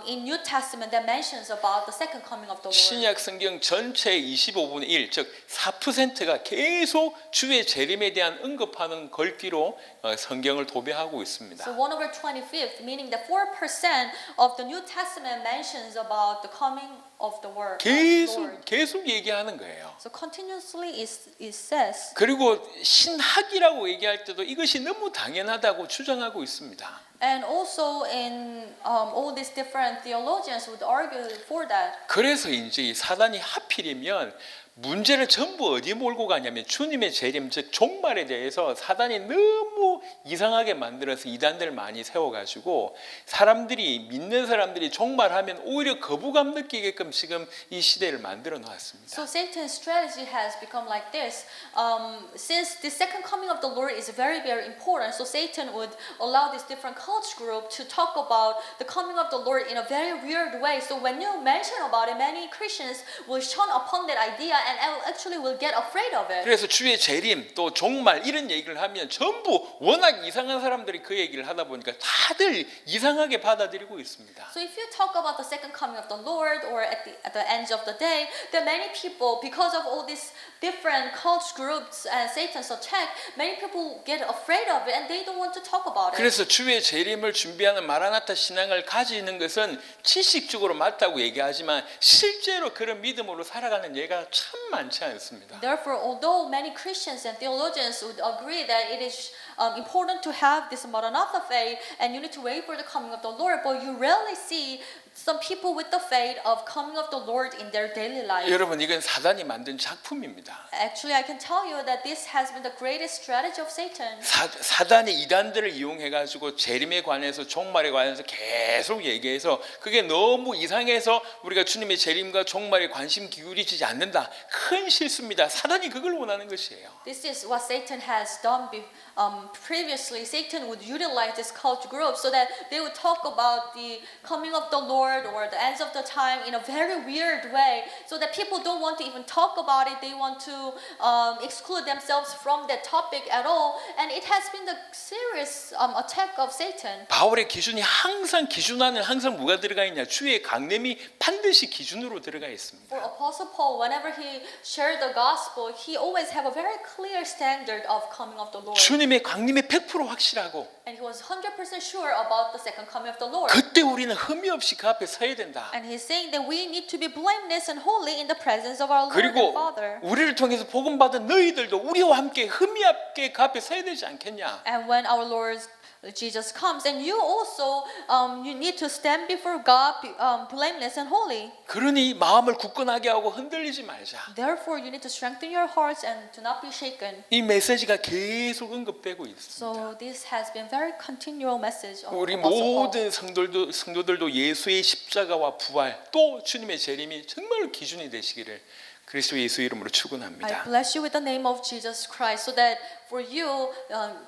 in New Testament that mentions about the second coming of the Lord. 신약 성경 전체의 25분의 1, 즉 4%가 계속 주의 재림에 대한 언급하는 글귀로 성경을 도배하고 있습니다. So 1/25, meaning that 4% of the New Testament mentions about the coming of the Lord. 계속 얘기하는 거예요. So continuously it says. 그리고 신학이라고 얘기할 때도 이것이 너무 당연하다고 주장하고 있습니다. And also in all these different theologians would argue for that. 그래서 이제 이 사단이 하필이면 문제를 전부 어디 몰고 가냐면 주님의 재림, 즉 종말에 대해서 사단이 너무 이상하게 만들어서 이단들을 많이 세워가지고 사람들이, 믿는 사람들이 종말하면 오히려 거부감 느끼게끔 지금 이 시대를 만들어 놓았습니다. So Satan's strategy has become like this. Since the second coming of the Lord is very, very important, so Satan would allow this different cult group to talk about the coming of the Lord in a very weird way. So when you mention about it, many Christians will shun upon that idea and actually will get afraid of it. 그래서 주의 재림 또 종말 이런 얘기를 하면 전부 워낙 이상한 사람들이 그 얘기를 하다 보니까 다들 이상하게 받아들이고 있습니다. So if you talk about the second coming of the Lord or at the end of the day, then many people, because of all these different cult groups and Satan's attack, many people get afraid of it and they don't want to talk about it. 그래서 주의 재림을 준비하는 마라나타 신앙을 가지는 것은 지식적으로 맞다고 얘기하지만 실제로 그런 믿음으로 살아가는 예가 참 많지 않습니다. Therefore, although many Christians and theologians would agree that it is important to have this Maranatha faith and you need to wait for the coming of the Lord, but you rarely see some people with the faith of coming of the Lord in their daily life. 여러분, 이건 사단이 만든 작품입니다. Actually, I can tell you that this has been the greatest strategy of Satan. 사단이 이단들을 이용해가지고 재림에 관해서, 종말에 관해서 계속 얘기해서 그게 너무 이상해서 우리가 주님의 재림과 종말에 관심 기울이지 않는다. 큰 실수입니다. 사단이 그걸 원하는 것이에요. This is what Satan has done previously. Satan would utilize this cult group so that they would talk about the coming of the Lord or the ends of the time in a very weird way, so that people don't want to even talk about it. They want to exclude themselves from that topic at all, and it has been the serious attack of Satan. 바울의 기준이 기준안은 항상 뭐가 들어가 있냐? 주의 강림이 반드시 기준으로 들어가 있습니다. For Apostle Paul, whenever he shared the gospel, he always have a very clear standard of coming of the Lord. 주님의 강림이 100% 확실하고 And he was 100% sure about the second coming of the Lord. 그때 우리는 흠이 없이 그 앞에 서야 된다. And he's saying that we need to be blameless and holy in the presence of our Lord and 그리고 Father. 우리를 통해서 복음 받은 너희들도 우리와 함께 흠이 없게 그 앞에 서야 되지 않겠냐? And when our Lord Jesus comes, and you also you need to stand before God blameless and holy. 그러니 마음을 굳건하게 하고 흔들리지 말자. Therefore, you need to strengthen your hearts and to not be shaken. 이 메시지가 계속 언급되고 있습니다. So this has been very continual message of 우리 Apostle Paul. 모든 성도들도 예수의 십자가와 부활 또 주님의 재림이 정말 기준이 되시기를 그리스도 예수 이름으로 I 축원합니다. bless you with the name of Jesus Christ, so that for you,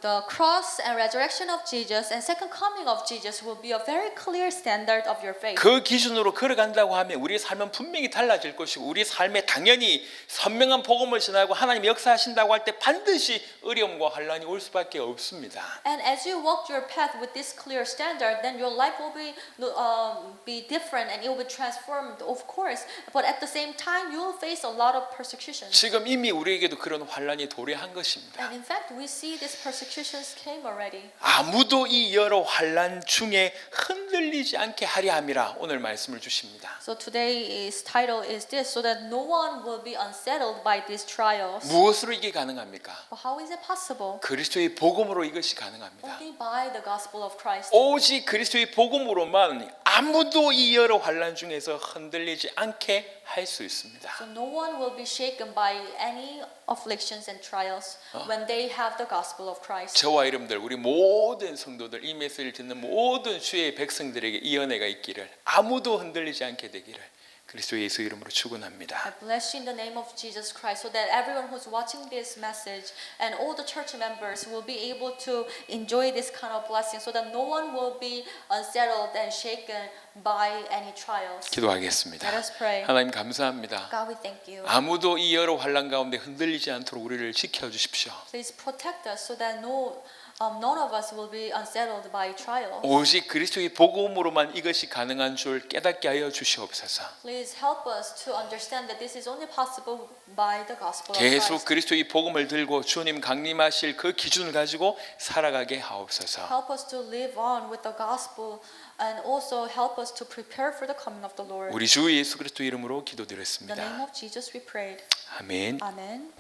the cross and resurrection of Jesus and second coming of Jesus will be a very clear standard of your faith. 그 기준으로 걸어간다고 하면 우리의 삶은 분명히 달라질 것이고 우리 삶에 당연히 선명한 복음을 전하고 하나님 역사하신다고 할 때 반드시 어려움과 환란이 올 수밖에 없습니다. And as you walk your path with this clear standard, then your life will be different and it will be transformed, of course. But at the same time, you will face a lot of persecution. 지금 이미 우리에게도 그런 환란이 도래한 것입니다. And in fact, we see these persecutions came already. 아무도 이 여러 환난 중에 흔들리지 않게 하려 함이라 오늘 말씀을 주십니다. So today's title is this, so that no one will be unsettled by these trials. 무엇으로 이게 가능합니까? But how is it possible? 그리스도의 복음으로 이것이 가능합니다. Only by the gospel of Christ. 오직 그리스도의 복음으로만 아무도 이 여러 환난 중에서 흔들리지 않게 할 수 있습니다. So no one will be shaken by any afflictions and trials when they have the gospel of Christ. 저와 여러분들 우리 모든 성도들 이 메시지를 듣는 모든 주의 백성들에게 이 은혜가 있기를 아무도 흔들리지 않게 되기를 그리스도 예수 이름으로 축원합니다. I bless you in the name of Jesus Christ, so that everyone who's watching this message and all the church members will be able to enjoy this kind of blessing, so that no one will be unsettled and shaken by any trials. 기도하겠습니다. Let us pray. 하나님 감사합니다. God, we thank you. 아무도 이 여러 환난 가운데 흔들리지 않도록 우리를 지켜 주십시오. Please protect us so that none of us will be unsettled by trials. 오직 그리스도의 복음으로만 이것이 가능한 줄 깨닫게 하여 주시옵소서. Please help us to understand that this is only possible by the gospel of 계속 Christ. 그리스도의 복음을 들고 주님 강림하실 그 기준을 가지고 살아가게 하옵소서. Help us to live on with the gospel and also help us to prepare for the coming of the Lord. 우리 주 예수 그리스도 이름으로 In the name 기도드렸습니다. of Jesus we prayed. 아멘. Amen.